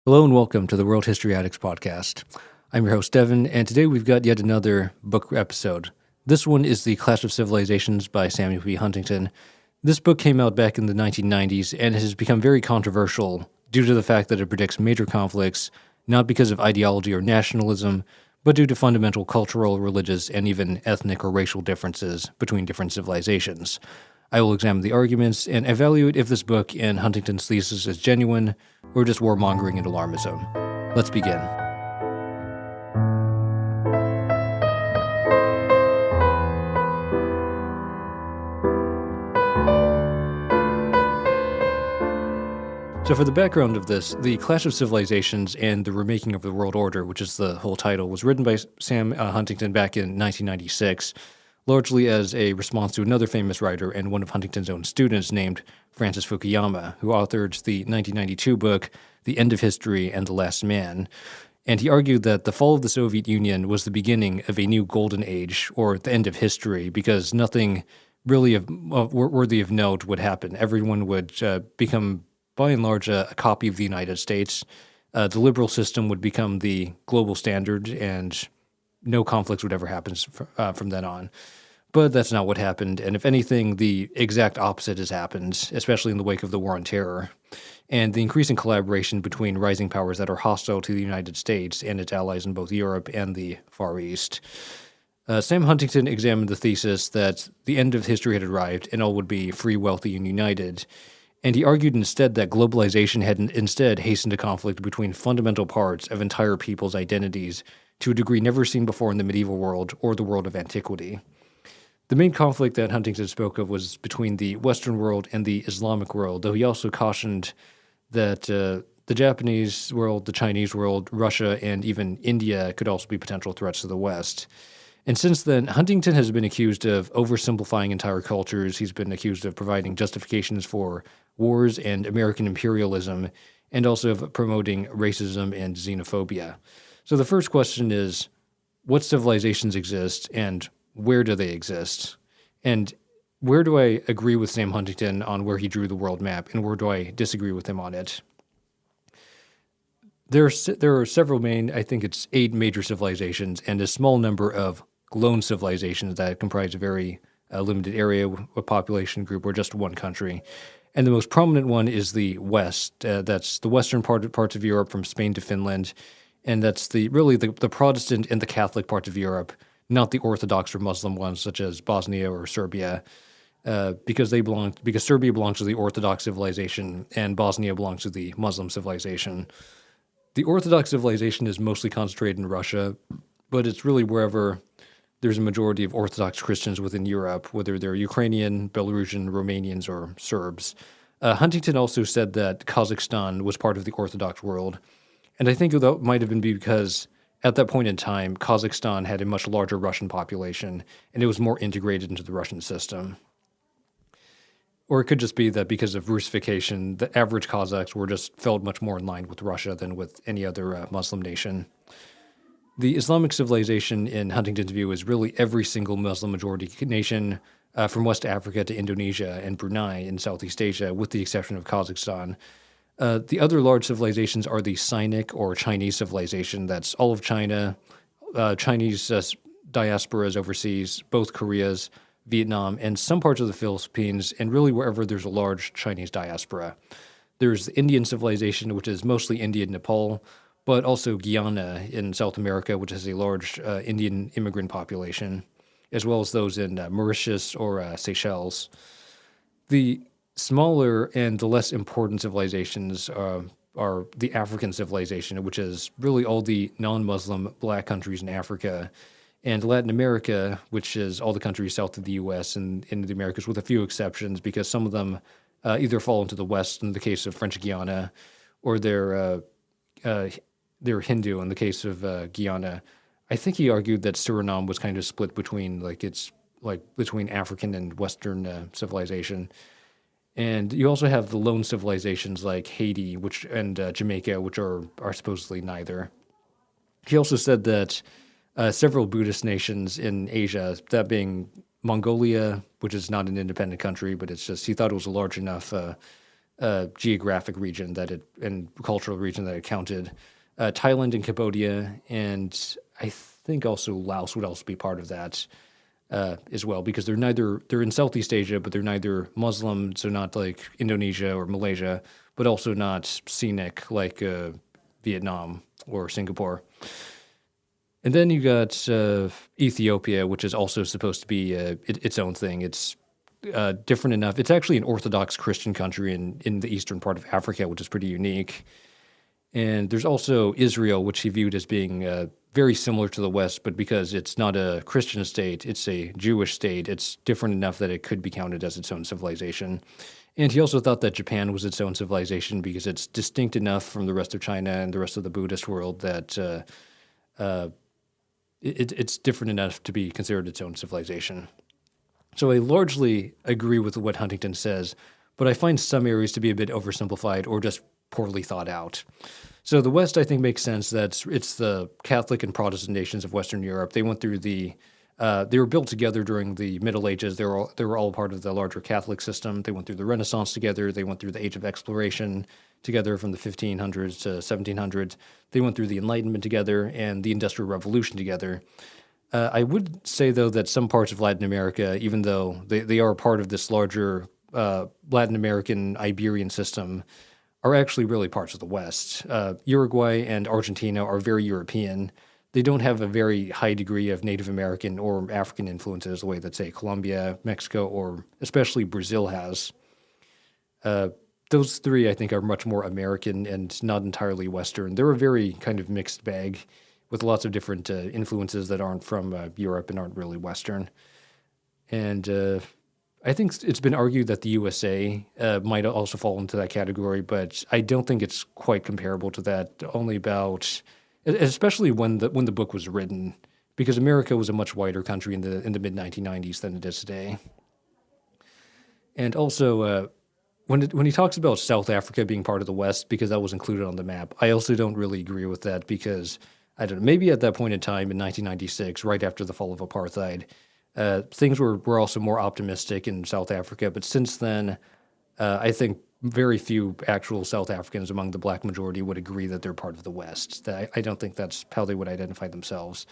Hello and welcome to the World History Addicts podcast. I'm your host, Devin, and today we've got yet another book episode. This one is The Clash of Civilizations by Samuel P Huntington. This book came out back in the 1990s and has become very controversial due to the fact that it predicts major conflicts, not because of ideology or nationalism, but due to fundamental cultural, religious, and even ethnic or racial differences between different civilizations. I will examine the arguments and evaluate if this book and Huntington's thesis is genuine or just warmongering and alarmism. Let's begin. So for the background of this, The Clash of Civilizations and the Remaking of the World Order, which is the whole title, was written by Sam Huntington back in 1996, largely as a response to another famous writer and one of Huntington's own students named Francis Fukuyama, who authored the 1992 book, The End of History and the Last Man. And he argued that the fall of the Soviet Union was the beginning of a new golden age, or the end of history, because nothing really worthy of note would happen. Everyone would become, by and large, a copy of the United States. The liberal system would become the global standard, and no conflicts would ever happen from then on. But that's not what happened, and if anything, the exact opposite has happened, especially in the wake of the War on Terror, and the increasing collaboration between rising powers that are hostile to the United States and its allies in both Europe and the Far East. Sam Huntington examined the thesis that the end of history had arrived and all would be free, wealthy, and united, and he argued instead that globalization had instead hastened a conflict between fundamental parts of entire people's identities to a degree never seen before in the medieval world or the world of antiquity. The main conflict that Huntington spoke of was between the Western world and the Islamic world, though he also cautioned that the Japanese world, the Chinese world, Russia, and even India could also be potential threats to the West. And since then, Huntington has been accused of oversimplifying entire cultures. He's been accused of providing justifications for wars and American imperialism, and also of promoting racism and xenophobia. So the first question is, what civilizations exist and where do they exist? And where do I agree with Sam Huntington on where he drew the world map, and where do I disagree with him on it? There are several main, I think it's 8 major civilizations, and a small number of lone civilizations that comprise a very limited area, a population group, or just one country. And the most prominent one is the West. That's the western parts of Europe from Spain to Finland, and that's the Protestant and the Catholic parts of Europe, not the Orthodox or Muslim ones such as Bosnia or Serbia, because Serbia belongs to the Orthodox civilization and Bosnia belongs to the Muslim civilization. The Orthodox civilization is mostly concentrated in Russia, but it's really wherever there's a majority of Orthodox Christians within Europe, whether they're Ukrainian, Belarusian, Romanians, or Serbs. Huntington also said that Kazakhstan was part of the Orthodox world, and I think that might have been because at that point in time, Kazakhstan had a much larger Russian population, and it was more integrated into the Russian system. Or it could just be that because of Russification, the average Kazakhs felt much more in line with Russia than with any other Muslim nation. The Islamic civilization, in Huntington's view, is really every single Muslim-majority nation from West Africa to Indonesia and Brunei in Southeast Asia, with the exception of Kazakhstan. The other large civilizations are the Sinic or Chinese civilization. That's all of China, Chinese diasporas overseas, both Koreas, Vietnam, and some parts of the Philippines, and really wherever there's a large Chinese diaspora. There's the Indian civilization, which is mostly India and Nepal, but also Guyana in South America, which has a large Indian immigrant population, as well as those in Mauritius or Seychelles. The smaller and the less important civilizations are the African civilization, which is really all the non-Muslim black countries in Africa, and Latin America, which is all the countries south of the U.S. and in the Americas, with a few exceptions, because some of them either fall into the West in the case of French Guiana, or they're Hindu in the case of Guyana. I think he argued that Suriname was kind of split between between African and Western civilization. And you also have the lone civilizations like Haiti, and Jamaica, which are supposedly neither. He also said that several Buddhist nations in Asia, that being Mongolia, which is not an independent country, but it's just he thought it was a large enough geographic region and cultural region that it counted. Thailand and Cambodia, and I think also Laos would also be part of that as well, because they're in Southeast Asia, but they're neither Muslim, so not like Indonesia or Malaysia, but also not scenic like Vietnam or Singapore. And then you got Ethiopia, which is also supposed to be its own thing. It's different enough. It's actually an Orthodox Christian country in the eastern part of Africa, which is pretty unique. And there's also Israel, which he viewed as being very similar to the West, but because it's not a Christian state, it's a Jewish state, it's different enough that it could be counted as its own civilization. And he also thought that Japan was its own civilization because it's distinct enough from the rest of China and the rest of the Buddhist world that it's different enough to be considered its own civilization. So I largely agree with what Huntington says, but I find some areas to be a bit oversimplified or just poorly thought out. So the West, I think, makes sense that it's the Catholic and Protestant nations of Western Europe. They went through they were built together during the Middle Ages. They were all part of the larger Catholic system. They went through the Renaissance together. They went through the Age of Exploration together from the 1500s to 1700s. They went through the Enlightenment together and the Industrial Revolution together. I would say, though, that some parts of Latin America, even though they are part of this larger Latin American Iberian system, are actually really parts of the West. Uruguay and Argentina are very European. They don't have a very high degree of Native American or African influences the way that, say, Colombia, Mexico, or especially Brazil has. Those three, I think, are much more American and not entirely Western. They're a very kind of mixed bag with lots of different influences that aren't from Europe and aren't really Western. And I think it's been argued that the USA might also fall into that category, but I don't think it's quite comparable to that. Only about, especially when the book was written, because America was a much wider country in the mid 1990s than it is today. And also, when he talks about South Africa being part of the West because that was included on the map, I also don't really agree with that because I don't know. Maybe at that point in time in 1996, right after the fall of apartheid. Things were also more optimistic in South Africa, but since then, I think very few actual South Africans among the black majority would agree that they're part of the West. I don't think that's how they would identify themselves.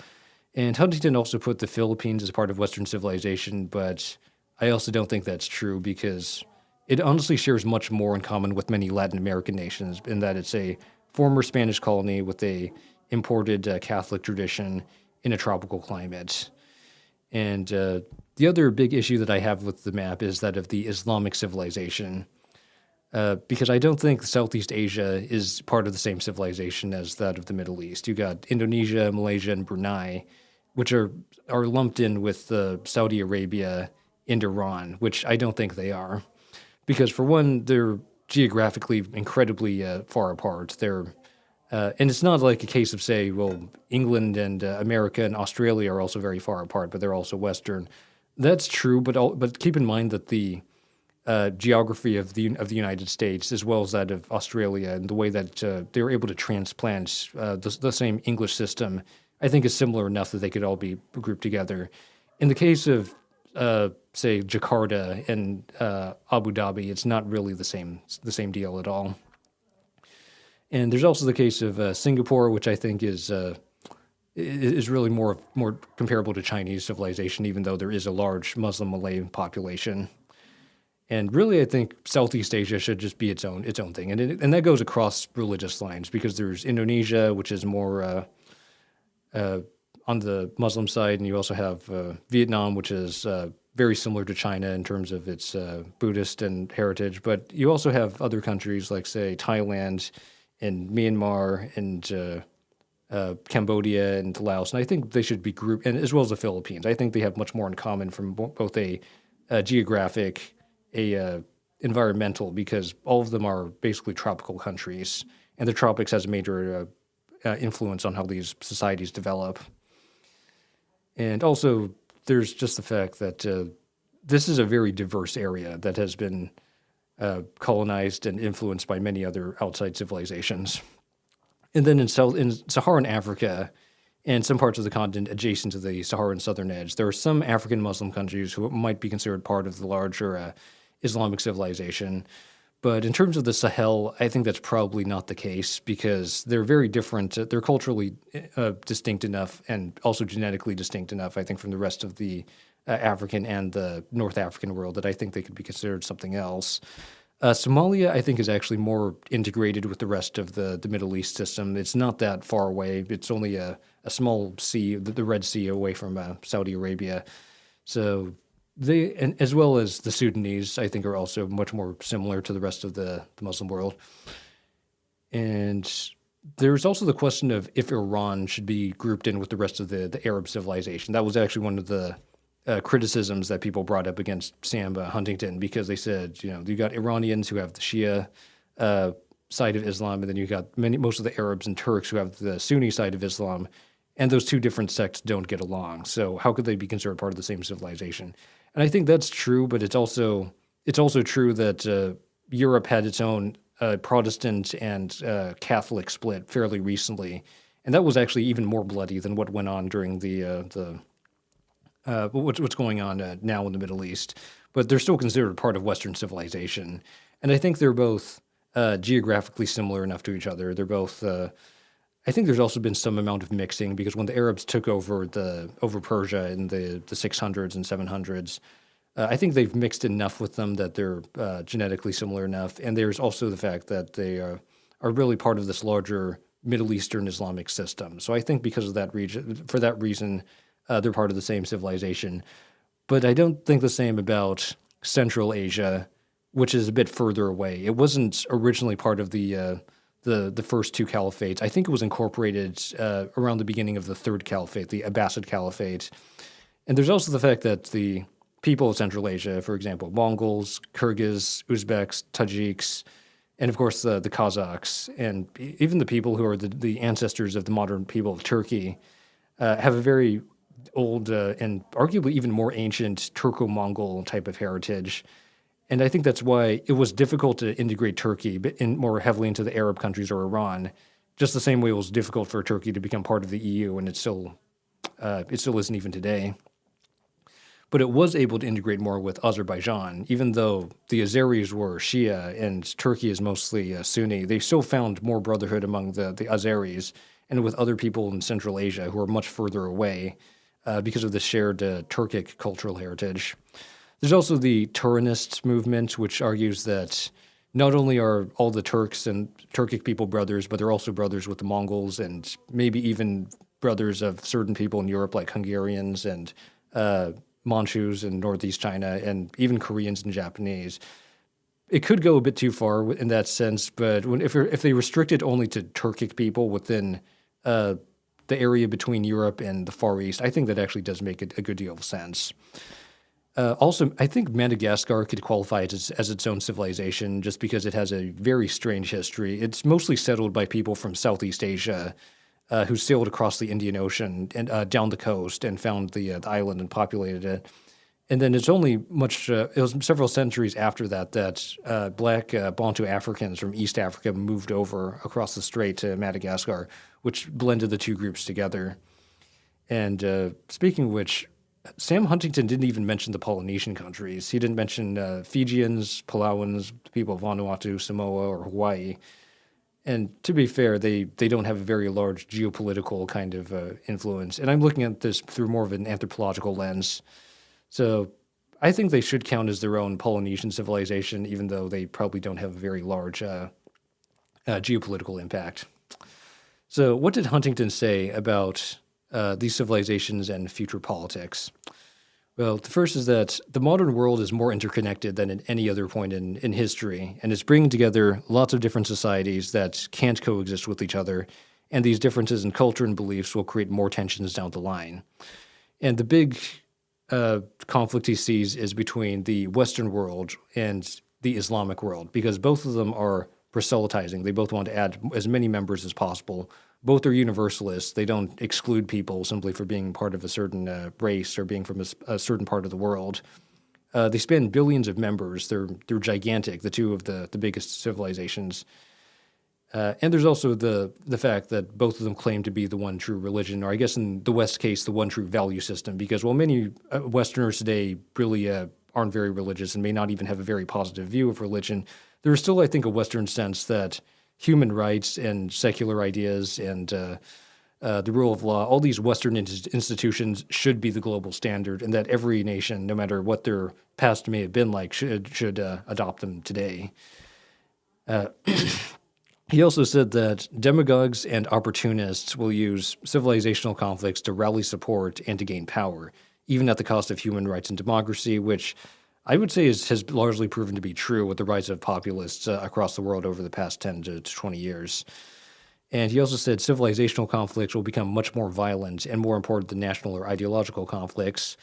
And Huntington also put the Philippines as part of Western civilization, but I also don't think that's true because it honestly shares much more in common with many Latin American nations in that it's a former Spanish colony with a imported Catholic tradition in a tropical climate. And the other big issue that I have with the map is that of the Islamic civilization, because I don't think Southeast Asia is part of the same civilization as that of the Middle East. You got Indonesia, Malaysia, and Brunei, which are lumped in with Saudi Arabia and Iran, which I don't think they are, because for one, they're geographically incredibly far apart. And it's not like a case of, say, well, England and America and Australia are also very far apart, but they're also Western. That's true, but keep in mind that the geography of the United States, as well as that of Australia, and the way that they were able to transplant the same English system, I think is similar enough that they could all be grouped together. In the case of, say, Jakarta and Abu Dhabi, it's not really the same deal at all. And there's also the case of Singapore, which I think is really more comparable to Chinese civilization, even though there is a large Muslim Malay population. And really, I think Southeast Asia should just be its own thing, and that goes across religious lines because there's Indonesia, which is more on the Muslim side, and you also have Vietnam, which is very similar to China in terms of its Buddhist and heritage. But you also have other countries like, say, Thailand and Myanmar and Cambodia and Laos, and I think they should be grouped, and as well as the Philippines. I think they have much more in common from both a geographic, environmental, because all of them are basically tropical countries, and the tropics has a major influence on how these societies develop. And also, there's just the fact that this is a very diverse area that has been colonized and influenced by many other outside civilizations. And then in Saharan Africa and some parts of the continent adjacent to the Saharan southern edge, there are some African Muslim countries who might be considered part of the larger Islamic civilization. But in terms of the Sahel, I think that's probably not the case because they're very different. They're culturally distinct enough and also genetically distinct enough, I think, from the rest of the African and the North African world that I think they could be considered something else. Somalia, I think, is actually more integrated with the rest of the Middle East system. It's not that far away. It's only a small sea, the Red Sea, away from Saudi Arabia. So they, and as well as the Sudanese, I think, are also much more similar to the rest of the Muslim world. And there's also the question of if Iran should be grouped in with the rest of the Arab civilization. That was actually one of the criticisms that people brought up against Sam Huntington because they said, you got Iranians who have the Shia side of Islam, and then you got most of the Arabs and Turks who have the Sunni side of Islam, and those two different sects don't get along. So how could they be considered part of the same civilization? And I think that's true, but it's also true that Europe had its own Protestant and Catholic split fairly recently, and that was actually even more bloody than what went on during what's going on now in the Middle East. But they're still considered part of Western civilization, and I think they're both geographically similar enough to each other. They're both. I think there's also been some amount of mixing because when the Arabs took over Persia in the 600s and 700s, I think they've mixed enough with them that they're genetically similar enough. And there's also the fact that they are really part of this larger Middle Eastern Islamic system. So I think because of that region, for that reason, they're part of the same civilization. But I don't think the same about Central Asia, which is a bit further away. It wasn't originally part of the first two caliphates. I think it was incorporated around the beginning of the third caliphate, the Abbasid Caliphate. And there's also the fact that the people of Central Asia, for example, Mongols, Kyrgyz, Uzbeks, Tajiks, and of course the Kazakhs, and even the people who are the ancestors of the modern people of Turkey, have a very old and arguably even more ancient Turco-Mongol type of heritage. And I think that's why it was difficult to integrate Turkey more heavily into the Arab countries or Iran, just the same way it was difficult for Turkey to become part of the EU, and it still isn't even today. But it was able to integrate more with Azerbaijan, even though the Azeris were Shia and Turkey is mostly Sunni. They still found more brotherhood among the Azeris and with other people in Central Asia who are much further away because of the shared Turkic cultural heritage. There's also the Turanist movement, which argues that not only are all the Turks and Turkic people brothers, but they're also brothers with the Mongols and maybe even brothers of certain people in Europe, like Hungarians and Manchus in Northeast China, and even Koreans and Japanese. It could go a bit too far in that sense, but if they restrict it only to Turkic people within the area between Europe and the Far East, I think that actually does make a good deal of sense. Also, I think Madagascar could qualify as its own civilization just because it has a very strange history. It's mostly settled by people from Southeast Asia who sailed across the Indian Ocean and down the coast and found the island and populated it. And then it's only it was several centuries after that black Bantu Africans from East Africa moved over across the strait to Madagascar, which blended the two groups together. And speaking of which, Sam Huntington didn't even mention the Polynesian countries. He didn't mention Fijians, Palauans, the people of Vanuatu, Samoa, or Hawaii. And to be fair, they don't have a very large geopolitical kind of influence. And I'm looking at this through more of an anthropological lens. So I think they should count as their own Polynesian civilization, even though they probably don't have a very large geopolitical impact. So what did Huntington say about these civilizations and future politics? Well, the first is that the modern world is more interconnected than at any other point in history, and it's bringing together lots of different societies that can't coexist with each other, and these differences in culture and beliefs will create more tensions down the line. And the big conflict he sees is between the Western world and the Islamic world, because both of them are proselytizing. They both want to add as many members as possible. Both are universalists. They don't exclude people simply for being part of a certain race or being from a certain part of the world. They span billions of members. They're gigantic, the two of the biggest civilizations. And there's also the fact that both of them claim to be the one true religion, or I guess in the West case, the one true value system, because while many Westerners today really aren't very religious and may not even have a very positive view of religion, there is still, I think, a Western sense that human rights and secular ideas and the rule of law, all these Western institutions should be the global standard, and that every nation, no matter what their past may have been like, should adopt them today. He also said that demagogues and opportunists will use civilizational conflicts to rally support and to gain power, even at the cost of human rights and democracy, which I would say has largely proven to be true with the rise of populists across the world over the past 10 to 20 years. And he also said civilizational conflicts will become much more violent and more important than national or ideological conflicts.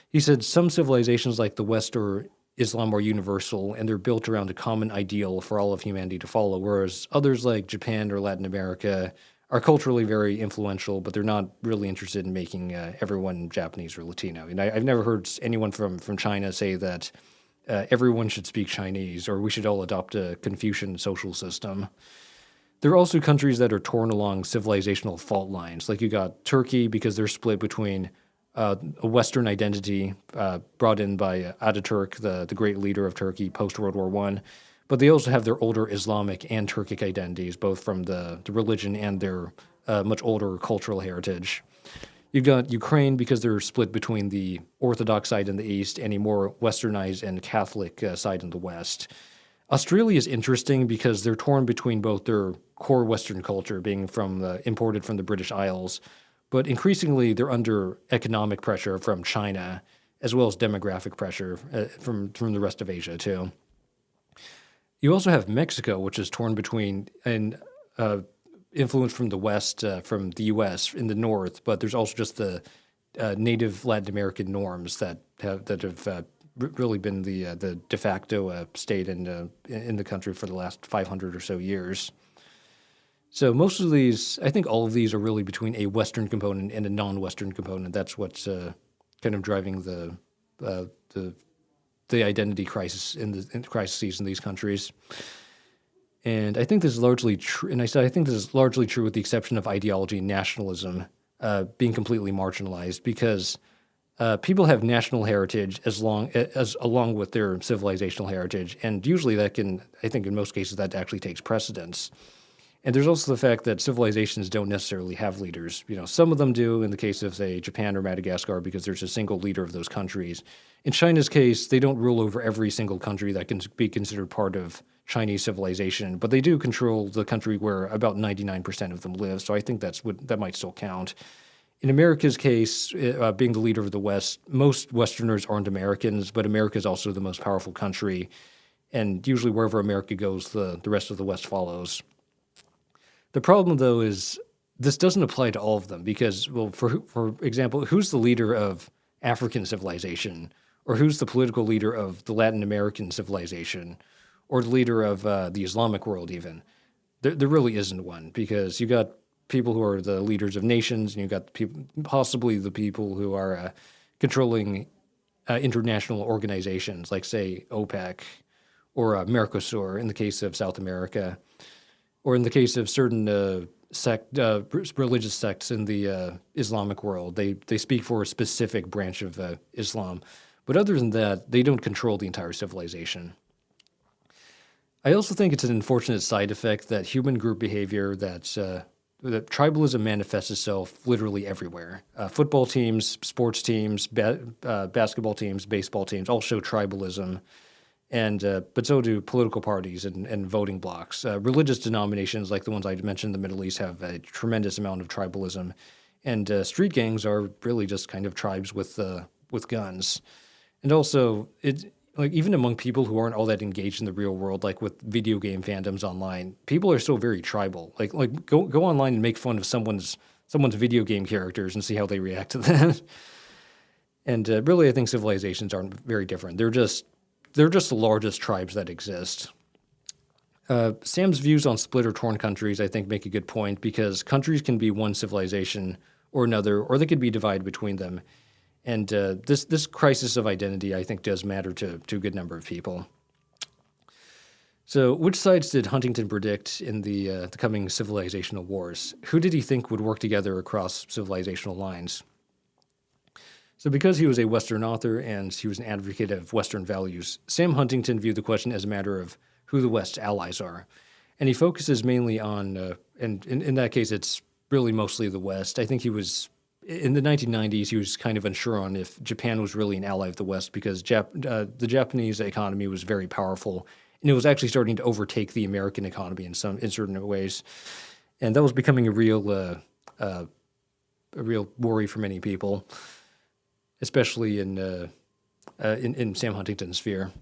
He said some civilizations like the West or Islam are universal, and they're built around a common ideal for all of humanity to follow, whereas others like Japan or Latin America are culturally very influential, but they're not really interested in making everyone Japanese or Latino. And I've never heard anyone from China say that everyone should speak Chinese or we should all adopt a Confucian social system. There are also countries that are torn along civilizational fault lines. Like you got Turkey because they're split between a Western identity brought in by Ataturk, the great leader of Turkey post-World War I. But they also have their older Islamic and Turkic identities, both from the religion and their much older cultural heritage. You've got Ukraine because they're split between the Orthodox side in the east and a more westernized and Catholic side in the west. Australia is interesting because they're torn between both their core Western culture, being imported from the British Isles, but increasingly they're under economic pressure from China, as well as demographic pressure from the rest of Asia too. You also have Mexico, which is torn between an influence from the West, from the U.S. in the north, but there's also just the native Latin American norms that have really been the de facto state in the country for the last 500 or so years. So most of these, I think all of these are really between a Western component and a non-Western component. That's what's kind of driving the identity crisis crises in these countries. And I think this is largely true. And I think this is largely true with the exception of ideology and nationalism being completely marginalized, because people have national heritage along with their civilizational heritage, and usually that can, I think in most cases, that actually takes precedence. And there's also the fact that civilizations don't necessarily have leaders. You know, some of them do in the case of, say, Japan or Madagascar, because there's a single leader of those countries. In China's case, they don't rule over every single country that can be considered part of Chinese civilization, but they do control the country where about 99% of them live. So I think that might still count. In America's case, being the leader of the West, most Westerners aren't Americans, but America is also the most powerful country. And usually wherever America goes, the rest of the West follows. The problem, though, is this doesn't apply to all of them because, well, for example, who's the leader of African civilization? Or who's the political leader of the Latin American civilization? Or the leader of the Islamic world even? There really isn't one, because you got people who are the leaders of nations, and you got possibly the people who are controlling international organizations like, say, OPEC or Mercosur in the case of South America, or in the case of certain religious sects in the Islamic world. They speak for a specific branch of Islam. But other than that, they don't control the entire civilization. I also think it's an unfortunate side effect that human group behavior, that tribalism manifests itself literally everywhere. Football teams, sports teams, basketball teams, baseball teams all show tribalism, but so do political parties and voting blocs. Religious denominations like the ones I mentioned in the Middle East have a tremendous amount of tribalism, and street gangs are really just kind of tribes with guns. And also, even among people who aren't all that engaged in the real world, like with video game fandoms online, people are still very tribal. Like go online and make fun of someone's video game characters and see how they react to that. And really, I think civilizations aren't very different. They're just the largest tribes that exist. Sam's views on split or torn countries, I think, make a good point, because countries can be one civilization or another, or they could be divided between them. And this crisis of identity, I think, does matter to a good number of people. So which sides did Huntington predict in the coming civilizational wars? Who did he think would work together across civilizational lines? So because he was a Western author and he was an advocate of Western values, Sam Huntington viewed the question as a matter of who the West's allies are. And he focuses mainly on, and in that case, it's really mostly the West. I think in the 1990s, he was kind of unsure on if Japan was really an ally of the West because the Japanese economy was very powerful, and it was actually starting to overtake the American economy in certain ways. And that was becoming a real worry for many people, especially in Sam Huntington's sphere.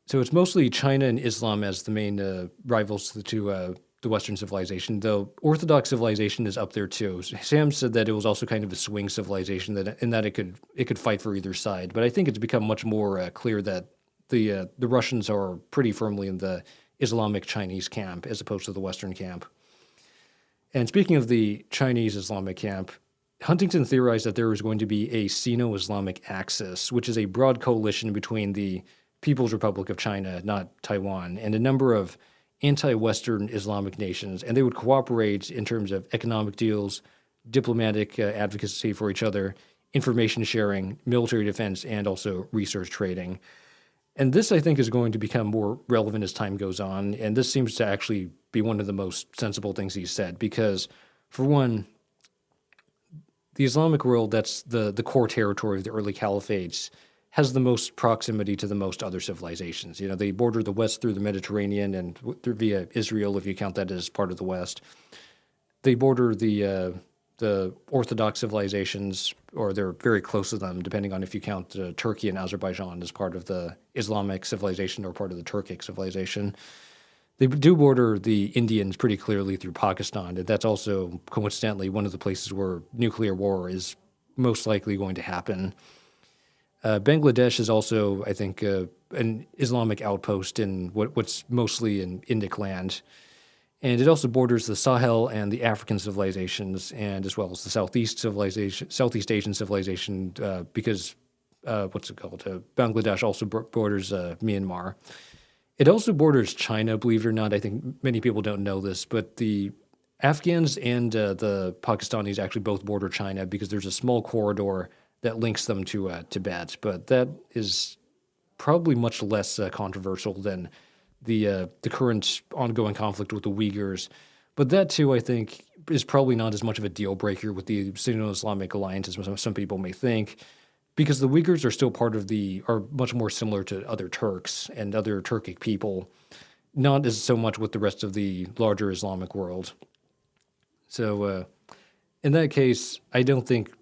So it's mostly China and Islam as the main rivals to the Western civilization, though Orthodox civilization is up there too. Sam said that it was also kind of a swing civilization, in that it could fight for either side. But I think it's become much more clear that the Russians are pretty firmly in the Islamic Chinese camp as opposed to the Western camp. And speaking of the Chinese Islamic camp, Huntington theorized that there was going to be a Sino-Islamic axis, which is a broad coalition between the People's Republic of China, not Taiwan, and a number of anti-Western Islamic nations, and they would cooperate in terms of economic deals, diplomatic advocacy for each other, information sharing, military defense, and also research trading. And this, I think, is going to become more relevant as time goes on, and this seems to actually be one of the most sensible things he said, because, for one, the Islamic world, that's the core territory of the early caliphates, has the most proximity to the most other civilizations. You know, they border the West through the Mediterranean and via Israel, if you count that as part of the West. They border the Orthodox civilizations, or they're very close to them, depending on if you count Turkey and Azerbaijan as part of the Islamic civilization or part of the Turkic civilization. They do border the Indians pretty clearly through Pakistan, and that's also, coincidentally, one of the places where nuclear war is most likely going to happen. Bangladesh is also, I think, an Islamic outpost in what's mostly an Indic land. And it also borders the Sahel and the African civilizations, and as well as the Southeast Asian civilization, because, Bangladesh also borders Myanmar. It also borders China, believe it or not. I think many people don't know this, but the Afghans and the Pakistanis actually both border China because there's a small corridor that links them to Tibet. But that is probably much less controversial than the current ongoing conflict with the Uyghurs. But that, too, I think, is probably not as much of a deal breaker with the Sino-Islamic alliance as some people may think, because the Uyghurs are still are much more similar to other Turks and other Turkic people, not as so much with the rest of the larger Islamic world. So in that case, I don't think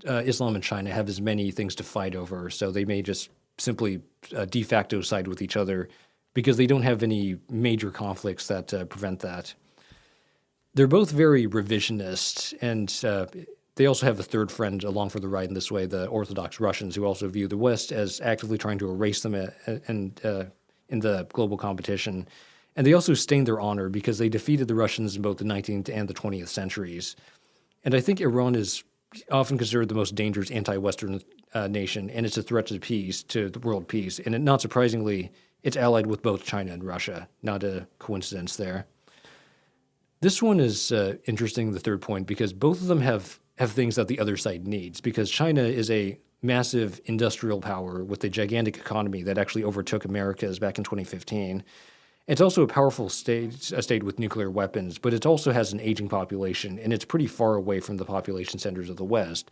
Islam and China have as many things to fight over, so they may just simply de facto side with each other because they don't have any major conflicts that prevent that. They're both very revisionist, and they also have a third friend along for the ride in this way, the Orthodox Russians, who also view the West as actively trying to erase them in the global competition. And they also stained their honor because they defeated the Russians in both the 19th and the 20th centuries. And I think Iran is often considered the most dangerous anti-Western nation, and it's a threat to peace, to the world peace. And not surprisingly, it's allied with both China and Russia. Not a coincidence there. This one is interesting, the third point, because both of them have things that the other side needs, because China is a massive industrial power with a gigantic economy that actually overtook America's back in 2015. It's also a powerful state with nuclear weapons, but it also has an aging population, and it's pretty far away from the population centers of the West.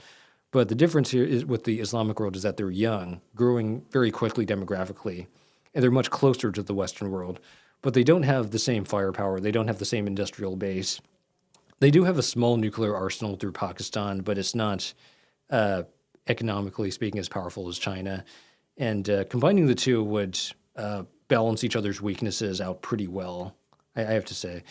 But the difference here is with the Islamic world is that they're young, growing very quickly demographically, and they're much closer to the Western world. But they don't have the same firepower. They don't have the same industrial base. They do have a small nuclear arsenal through Pakistan, but it's not, economically speaking, as powerful as China. And combining the two would balance each other's weaknesses out pretty well, I have to say.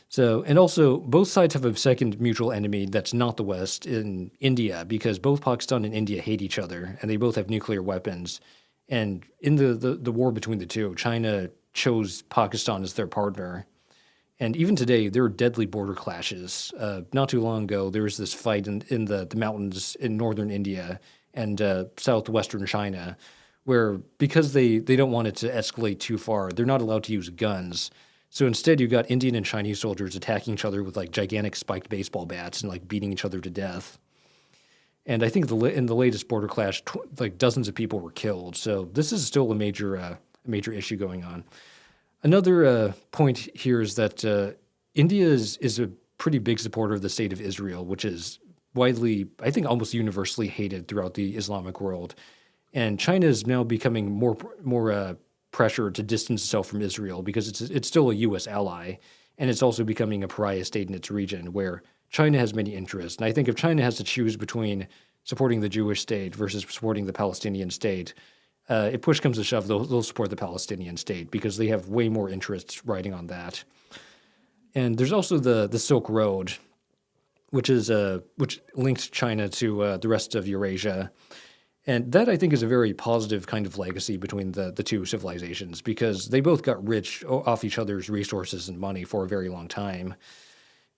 So, and also, both sides have a second mutual enemy that's not the West in India, because both Pakistan and India hate each other, and they both have nuclear weapons. And in the war between the two, China chose Pakistan as their partner. And even today, there are deadly border clashes. Not too long ago, there was this fight in the mountains in northern India and southwestern China, where because they don't want it to escalate too far, they're not allowed to use guns. So instead, you got Indian and Chinese soldiers attacking each other with like gigantic spiked baseball bats and like beating each other to death. And I think in the latest border clash, like dozens of people were killed. So this is still a major issue going on. Another point here is that India is a pretty big supporter of the state of Israel, which is widely, I think, almost universally hated throughout the Islamic world. And China is now becoming more pressure to distance itself from Israel because it's still a U.S. ally, and it's also becoming a pariah state in its region where China has many interests. And I think if China has to choose between supporting the Jewish state versus supporting the Palestinian state, if push comes to shove, they'll support the Palestinian state because they have way more interests riding on that. And there's also the Silk Road, which linked China to the rest of Eurasia. And that, I think, is a very positive kind of legacy between the two civilizations because they both got rich off each other's resources and money for a very long time.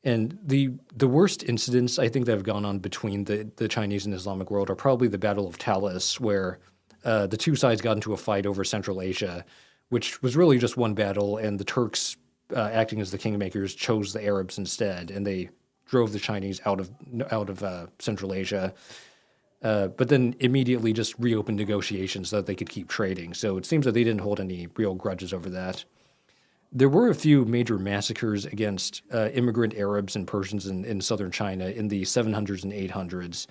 And the worst incidents, I think, that have gone on between the Chinese and Islamic world are probably the Battle of Talas, where the two sides got into a fight over Central Asia, which was really just one battle, and the Turks, acting as the kingmakers, chose the Arabs instead, and they drove the Chinese out of Central Asia. But then immediately just reopened negotiations so that they could keep trading. So it seems that they didn't hold any real grudges over that. There were a few major massacres against immigrant Arabs and Persians in southern China in the 700s and 800s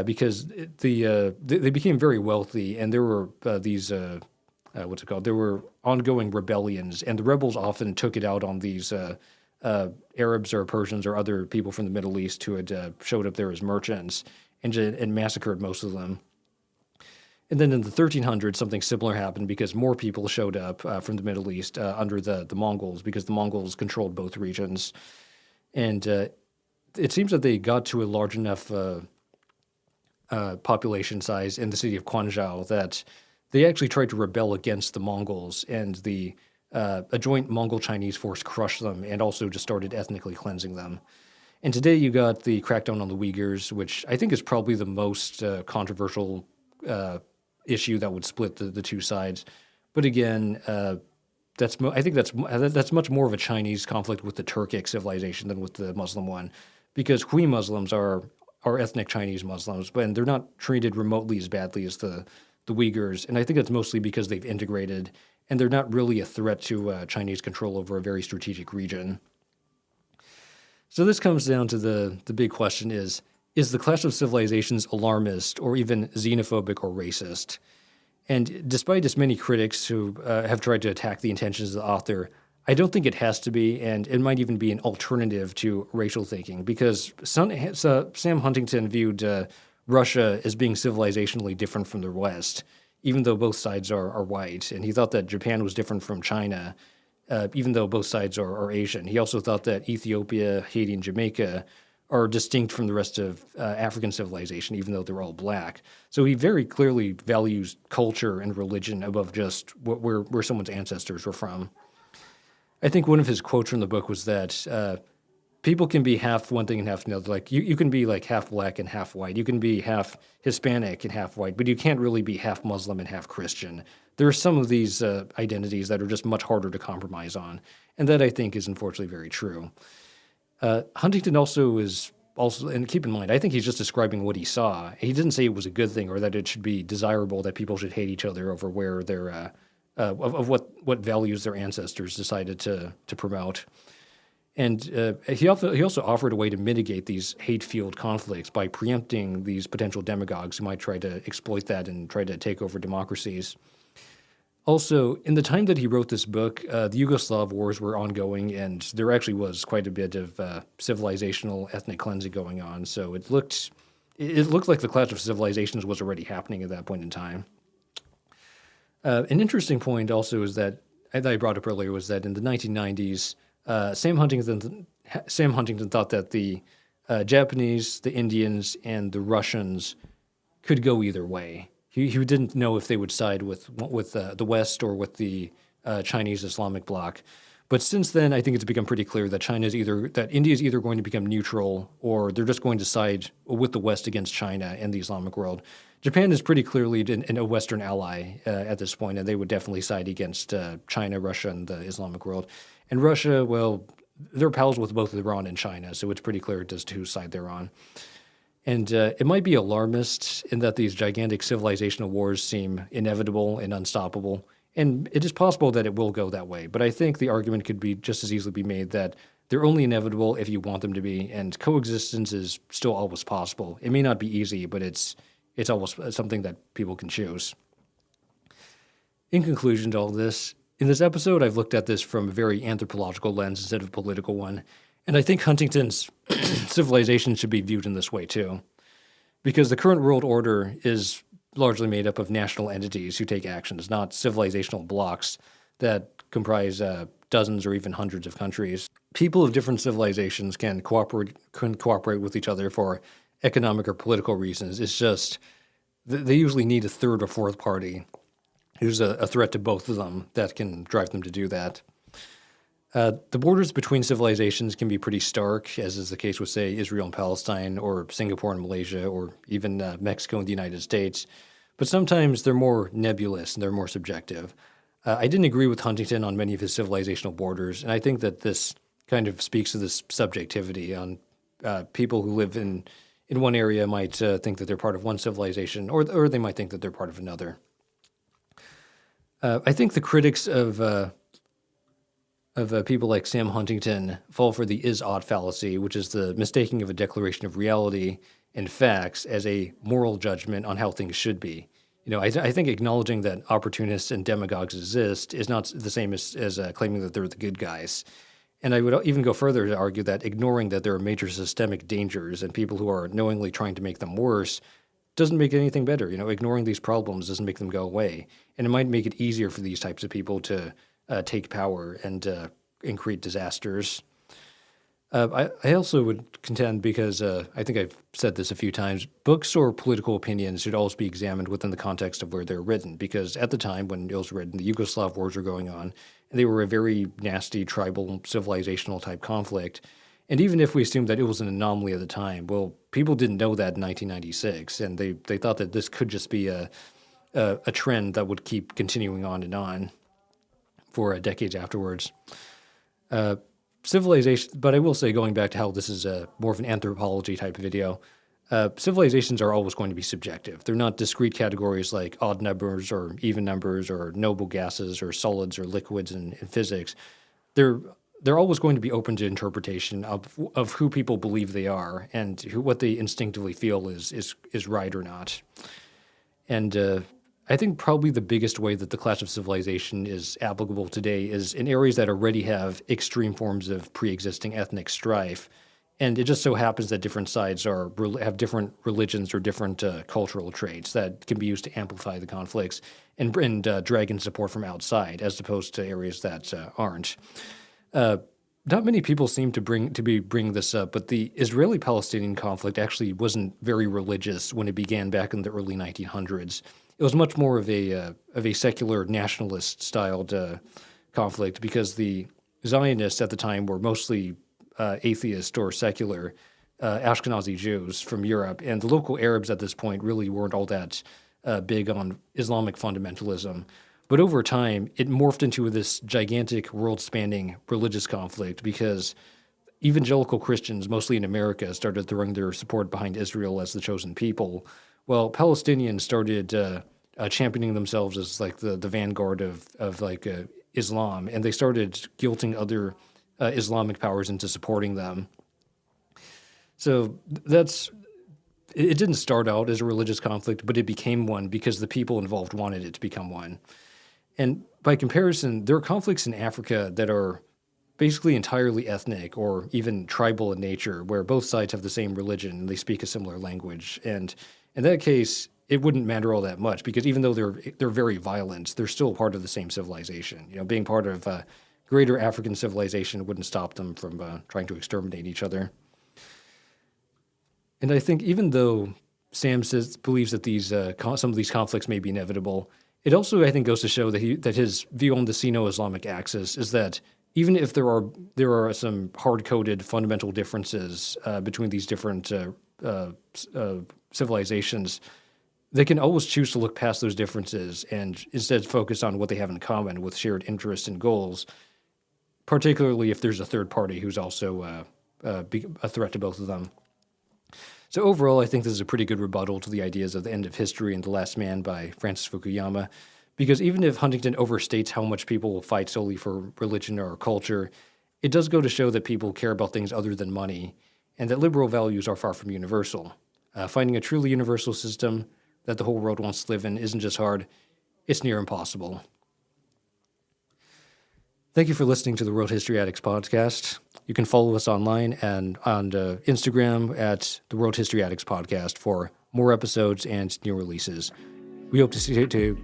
because they became very wealthy, and there were there were ongoing rebellions, and the rebels often took it out on these Arabs or Persians or other people from the Middle East who had showed up there as merchants and massacred most of them. And then in the 1300s, something similar happened because more people showed up from the Middle East under the Mongols because the Mongols controlled both regions. And it seems that they got to a large enough population size in the city of Quanzhou that they actually tried to rebel against the Mongols, and a joint Mongol-Chinese force crushed them and also just started ethnically cleansing them. And today you got the crackdown on the Uyghurs, which I think is probably the most controversial issue that would split the two sides. But again, I think that's much more of a Chinese conflict with the Turkic civilization than with the Muslim one, because Hui Muslims are ethnic Chinese Muslims, but they're not treated remotely as badly as the Uyghurs. And I think that's mostly because they've integrated, and they're not really a threat to Chinese control over a very strategic region. So this comes down to the big question is the Clash of Civilizations alarmist or even xenophobic or racist? And despite as many critics who have tried to attack the intentions of the author, I don't think it has to be, and it might even be an alternative to racial thinking, because Sam Huntington viewed Russia as being civilizationally different from the West, even though both sides are white, and he thought that Japan was different from China, even though both sides are Asian. He also thought that Ethiopia, Haiti, and Jamaica are distinct from the rest of African civilization, even though they're all black. So he very clearly values culture and religion above just where someone's ancestors were from. I think one of his quotes from the book was that people can be half one thing and half another. Like you can be like half black and half white. You can be half Hispanic and half white, but you can't really be half Muslim and half Christian. There are some of these identities that are just much harder to compromise on, and that I think is unfortunately very true. Huntington and keep in mind, I think he's just describing what he saw. He didn't say it was a good thing or that it should be desirable that people should hate each other over where their of what values their ancestors decided to promote. And he also offered a way to mitigate these hate-fueled conflicts by preempting these potential demagogues who might try to exploit that and try to take over democracies. Also, in the time that he wrote this book, the Yugoslav wars were ongoing, and there actually was quite a bit of civilizational ethnic cleansing going on. So it looked like the Clash of Civilizations was already happening at that point in time. An interesting point also is that I brought up earlier was that in the 1990s, Sam Huntington thought that the Japanese, the Indians, and the Russians could go either way. He didn't know if they would side with the West or with the Chinese Islamic bloc. But since then, I think it's become pretty clear that India is either going to become neutral or they're just going to side with the West against China and the Islamic world. Japan is pretty clearly a Western ally at this point, and they would definitely side against China, Russia, and the Islamic world. And Russia, well, they're pals with both Iran and China, so it's pretty clear as to whose side they're on. And it might be alarmist in that these gigantic civilizational wars seem inevitable and unstoppable. And it is possible that it will go that way, but I think the argument could be just as easily be made that they're only inevitable if you want them to be, and coexistence is still always possible. It may not be easy, but it's always something that people can choose. In conclusion to all this, in this episode, I've looked at this from a very anthropological lens instead of a political one, and I think Huntington's civilization should be viewed in this way too, because the current world order is largely made up of national entities who take actions, not civilizational blocks that comprise dozens or even hundreds of countries. People of different civilizations can cooperate with each other for economic or political reasons. It's just they usually need a third or fourth party who's a threat to both of them that can drive them to do that. The borders between civilizations can be pretty stark, as is the case with, say, Israel and Palestine, or Singapore and Malaysia, or even Mexico and the United States. But sometimes they're more nebulous and they're more subjective. I didn't agree with Huntington on many of his civilizational borders, and I think that this kind of speaks to this subjectivity on people who live in one area might think that they're part of one civilization, or they might think that they're part of another. I think the critics of people like Sam Huntington fall for the is-ought fallacy, which is the mistaking of a declaration of reality and facts as a moral judgment on how things should be. I think acknowledging that opportunists and demagogues exist is not the same as claiming that they're the good guys. And I would even go further to argue that ignoring that there are major systemic dangers and people who are knowingly trying to make them worse doesn't make anything better. Ignoring these problems doesn't make them go away. And it might make it easier for these types of people to take power and create disasters. I also would contend, because I think I've said this a few times, books or political opinions should always be examined within the context of where they're written, because at the time when it was written, the Yugoslav wars were going on, and they were a very nasty, tribal, civilizational type conflict. And even if we assume that it was an anomaly at the time, well, people didn't know that in 1996, and they thought that this could just be a trend that would keep continuing on and on for decades afterwards. Civilization, but I will say, going back to how this is more of an anthropology type video, civilizations are always going to be subjective. They're not discrete categories like odd numbers or even numbers or noble gases or solids or liquids in physics. They're always going to be open to interpretation of who people believe they are and what they instinctively feel is right or not. And I think probably the biggest way that the clash of civilization is applicable today is in areas that already have extreme forms of pre-existing ethnic strife. And it just so happens that different sides have different religions or different cultural traits that can be used to amplify the conflicts and drag in support from outside, as opposed to areas that aren't. Not many people seem to bring this up, but the Israeli-Palestinian conflict actually wasn't very religious when it began back in the early 1900s. It was much more of a secular nationalist-styled conflict, because the Zionists at the time were mostly atheist or secular Ashkenazi Jews from Europe, and the local Arabs at this point really weren't all that big on Islamic fundamentalism. But over time, it morphed into this gigantic world-spanning religious conflict, because evangelical Christians, mostly in America, started throwing their support behind Israel as the chosen people, while Palestinians started championing themselves as like the vanguard of Islam, and they started guilting other Islamic powers into supporting them. So it didn't start out as a religious conflict, but it became one because the people involved wanted it to become one. And by comparison, there are conflicts in Africa that are basically entirely ethnic or even tribal in nature, where both sides have the same religion and they speak a similar language. And in that case, it wouldn't matter all that much, because even though they're very violent, they're still part of the same civilization. Being part of greater African civilization wouldn't stop them from trying to exterminate each other. And I think even though Sam believes that some of these conflicts may be inevitable, it also, I think, goes to show that his view on the Sino-Islamic axis is that even if there are some hard-coded fundamental differences between these different civilizations, they can always choose to look past those differences and instead focus on what they have in common with shared interests and goals, particularly if there's a third party who's also a threat to both of them. So overall, I think this is a pretty good rebuttal to the ideas of The End of History and The Last Man by Francis Fukuyama, Because even if Huntington overstates how much people will fight solely for religion or culture, it does go to show that people care about things other than money, and that liberal values are far from universal. Finding a truly universal system that the whole world wants to live in isn't just hard, it's near impossible. Thank you for listening to the World History Addicts podcast. You can follow us online and on Instagram at the World History Addicts podcast for more episodes and new releases. We hope to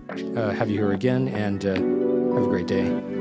have you here again, and have a great day.